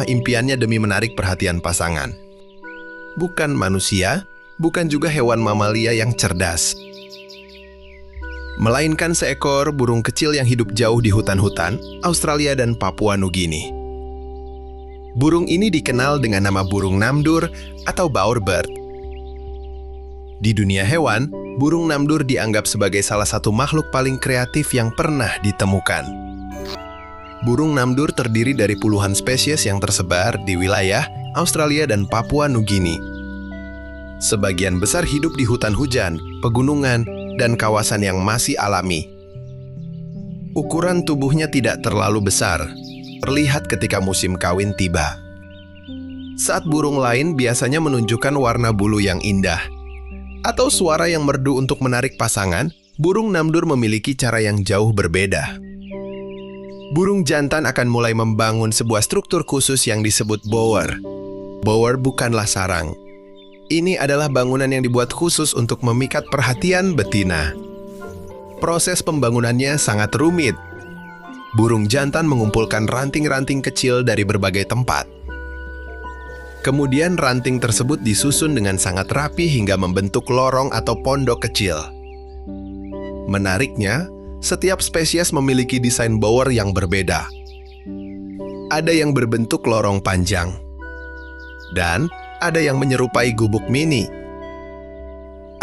impiannya demi menarik perhatian pasangan. Bukan manusia, bukan juga hewan mamalia yang cerdas, melainkan seekor burung kecil yang hidup jauh di hutan-hutan Australia dan Papua Nugini. Burung ini dikenal dengan nama burung namdur atau bowerbird. Di dunia hewan, burung namdur dianggap sebagai salah satu makhluk paling kreatif yang pernah ditemukan. Burung namdur terdiri dari puluhan spesies yang tersebar di wilayah Australia dan Papua Nugini. Sebagian besar hidup di hutan hujan, pegunungan, dan kawasan yang masih alami. Ukuran tubuhnya tidak terlalu besar, terlihat ketika musim kawin tiba. Saat burung lain biasanya menunjukkan warna bulu yang indah atau suara yang merdu untuk menarik pasangan, burung namdur memiliki cara yang jauh berbeda. Burung jantan akan mulai membangun sebuah struktur khusus yang disebut bower. Bower bukanlah sarang. Ini adalah bangunan yang dibuat khusus untuk memikat perhatian betina. Proses pembangunannya sangat rumit. Burung jantan mengumpulkan ranting-ranting kecil dari berbagai tempat. Kemudian ranting tersebut disusun dengan sangat rapi hingga membentuk lorong atau pondok kecil. Menariknya, setiap spesies memiliki desain bower yang berbeda. Ada yang berbentuk lorong panjang, dan ada yang menyerupai gubuk mini.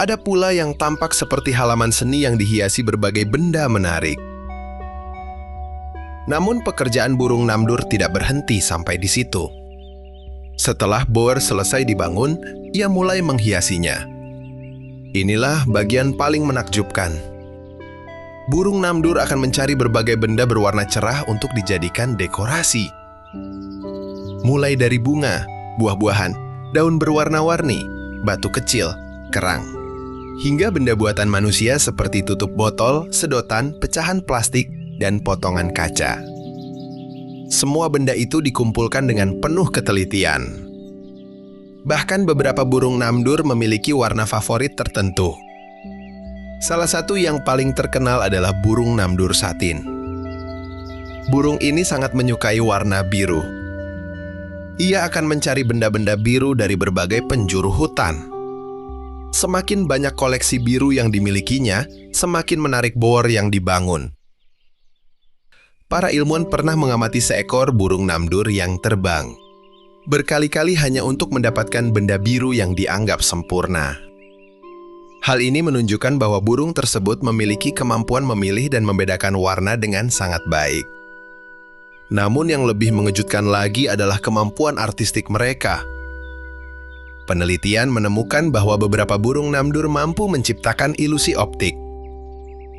Ada pula yang tampak seperti halaman seni yang dihiasi berbagai benda menarik. Namun pekerjaan burung namdur tidak berhenti sampai di situ. Setelah bower selesai dibangun, ia mulai menghiasinya. Inilah bagian paling menakjubkan. Burung namdur akan mencari berbagai benda berwarna cerah untuk dijadikan dekorasi. Mulai dari bunga, buah-buahan, daun berwarna-warni, batu kecil, kerang, hingga benda buatan manusia seperti tutup botol, sedotan, pecahan plastik, dan potongan kaca. Semua benda itu dikumpulkan dengan penuh ketelitian. Bahkan beberapa burung namdur memiliki warna favorit tertentu. Salah satu yang paling terkenal adalah burung namdur satin. Burung ini sangat menyukai warna biru. Ia akan mencari benda-benda biru dari berbagai penjuru hutan. Semakin banyak koleksi biru yang dimilikinya, semakin menarik bower yang dibangun. Para ilmuwan pernah mengamati seekor burung namdur yang terbang berkali-kali hanya untuk mendapatkan benda biru yang dianggap sempurna. Hal ini menunjukkan bahwa burung tersebut memiliki kemampuan memilih dan membedakan warna dengan sangat baik. Namun yang lebih mengejutkan lagi adalah kemampuan artistik mereka. Penelitian menemukan bahwa beberapa burung namdur mampu menciptakan ilusi optik.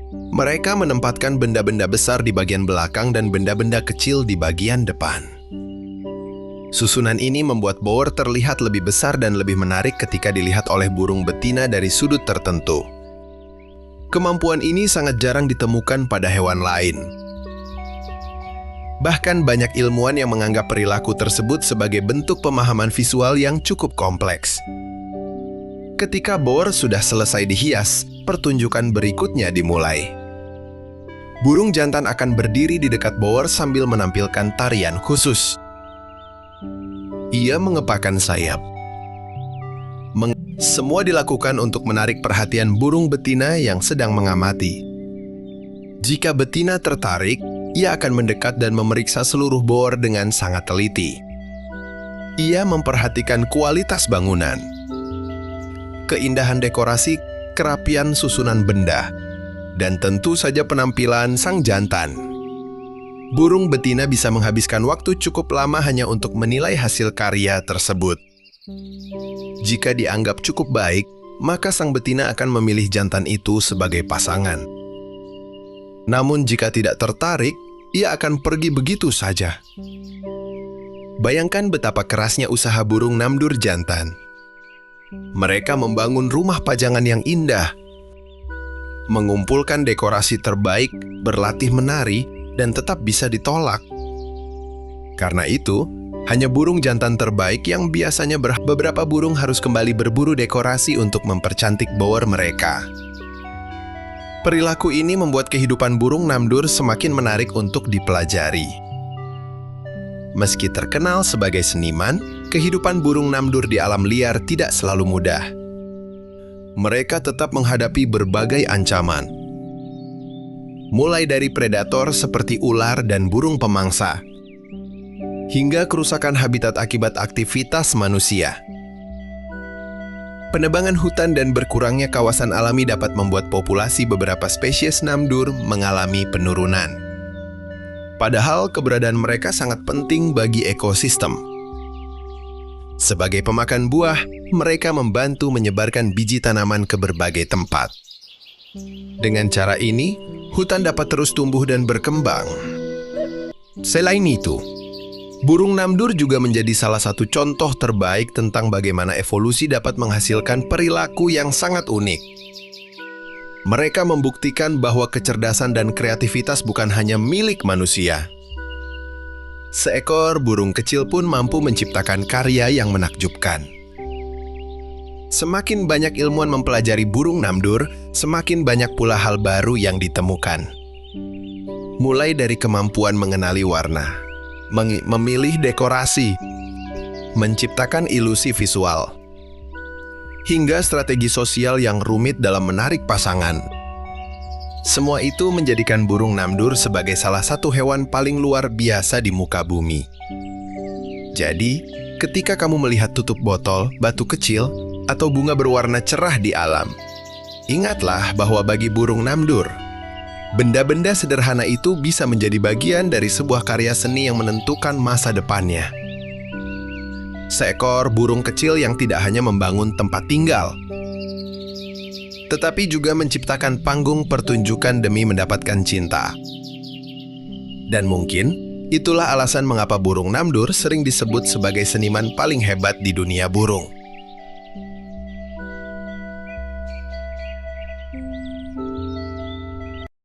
Mereka menempatkan benda-benda besar di bagian belakang dan benda-benda kecil di bagian depan. Susunan ini membuat bower terlihat lebih besar dan lebih menarik ketika dilihat oleh burung betina dari sudut tertentu. Kemampuan ini sangat jarang ditemukan pada hewan lain. Bahkan banyak ilmuwan yang menganggap perilaku tersebut sebagai bentuk pemahaman visual yang cukup kompleks. Ketika bower sudah selesai dihias, pertunjukan berikutnya dimulai. Burung jantan akan berdiri di dekat bower sambil menampilkan tarian khusus. Ia mengepakkan sayap. Semua dilakukan untuk menarik perhatian burung betina yang sedang mengamati. Jika betina tertarik, ia akan mendekat dan memeriksa seluruh bower dengan sangat teliti. Ia memperhatikan kualitas bangunan, keindahan dekorasi, kerapian susunan benda, dan tentu saja penampilan sang jantan. Burung betina bisa menghabiskan waktu cukup lama hanya untuk menilai hasil karya tersebut. Jika dianggap cukup baik, maka sang betina akan memilih jantan itu sebagai pasangan. Namun jika tidak tertarik, ia akan pergi begitu saja. Bayangkan betapa kerasnya usaha burung namdur jantan. Mereka membangun rumah pajangan yang indah, mengumpulkan dekorasi terbaik, berlatih menari, dan tetap bisa ditolak. Karena itu, hanya burung jantan terbaik yang biasanya beberapa burung harus kembali berburu dekorasi untuk mempercantik bower mereka. Perilaku ini membuat kehidupan burung namdur semakin menarik untuk dipelajari. Meski terkenal sebagai seniman, kehidupan burung namdur di alam liar tidak selalu mudah. Mereka tetap menghadapi berbagai ancaman. Mulai dari predator seperti ular dan burung pemangsa, hingga kerusakan habitat akibat aktivitas manusia. Penebangan hutan dan berkurangnya kawasan alami dapat membuat populasi beberapa spesies namdur mengalami penurunan. Padahal keberadaan mereka sangat penting bagi ekosistem. Sebagai pemakan buah, mereka membantu menyebarkan biji tanaman ke berbagai tempat. Dengan cara ini, hutan dapat terus tumbuh dan berkembang. Selain itu, burung namdur juga menjadi salah satu contoh terbaik tentang bagaimana evolusi dapat menghasilkan perilaku yang sangat unik. Mereka membuktikan bahwa kecerdasan dan kreativitas bukan hanya milik manusia. Seekor burung kecil pun mampu menciptakan karya yang menakjubkan. Semakin banyak ilmuwan mempelajari burung namdur, semakin banyak pula hal baru yang ditemukan. Mulai dari kemampuan mengenali warna, memilih dekorasi, menciptakan ilusi visual, hingga strategi sosial yang rumit dalam menarik pasangan. Semua itu menjadikan burung namdur sebagai salah satu hewan paling luar biasa di muka bumi. Jadi, ketika kamu melihat tutup botol, batu kecil, atau bunga berwarna cerah di alam, ingatlah bahwa bagi burung namdur, benda-benda sederhana itu bisa menjadi bagian dari sebuah karya seni yang menentukan masa depannya. Seekor burung kecil yang tidak hanya membangun tempat tinggal, tetapi juga menciptakan panggung pertunjukan demi mendapatkan cinta. Dan mungkin, itulah alasan mengapa burung namdur sering disebut sebagai seniman paling hebat di dunia burung.